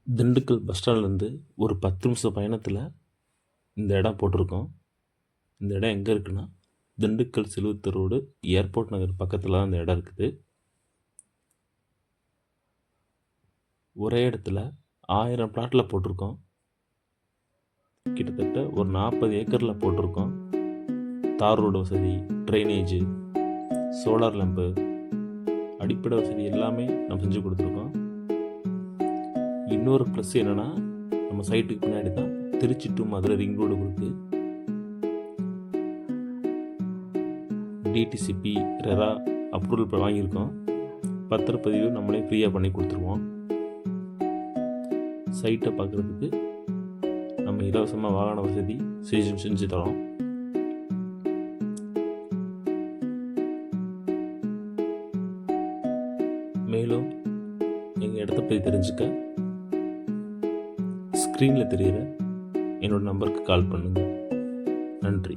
Dindigul bus ஸ்டாண்ட்லேருந்து ஒரு 10 நிமிஷம் பயணத்தில் இந்த இடம் போட்டிருக்கோம். இந்த இடம் எங்கே இருக்குன்னா, திண்டுக்கல் சிலுவத்தூர் ரோடு ஏர்போர்ட் நகர் பக்கத்தில் தான் இந்த இடம் இருக்குது. ஒரே இடத்துல 1000 பிளாட்டில் போட்டிருக்கோம். கிட்டத்தட்ட ஒரு 40 ஏக்கரில் போட்டிருக்கோம். தார் ரோடு வசதி, ட்ரைனேஜு, சோலார் லேம்பு, அடிப்படை வசதி எல்லாமே நம்ம செஞ்சு கொடுத்துருக்கோம். இன்னொரு ப்ளஸ் என்னென்னா, நம்ம சைட்டுக்கு பின்னாடி தான் Tiruchi to Madurai ring road இருக்குது. டிடிசிபி ரெரா அப்ரூவல் வாங்கியிருக்கோம். பத்திரப்பதிவு நம்மளே ஃப்ரீயாக பண்ணி கொடுத்துருவோம். சைட்டை பார்க்குறதுக்கு நம்ம இலவசமாக வாகன வசதி செஞ்சு தரோம். மேலும் எங்கள் இடத்த பற்றி தெரிஞ்சுக்க ஸ்க்ரீனில் தெரிகிற என்னோடய நம்பருக்கு கால் பண்ணுங்கள். நன்றி.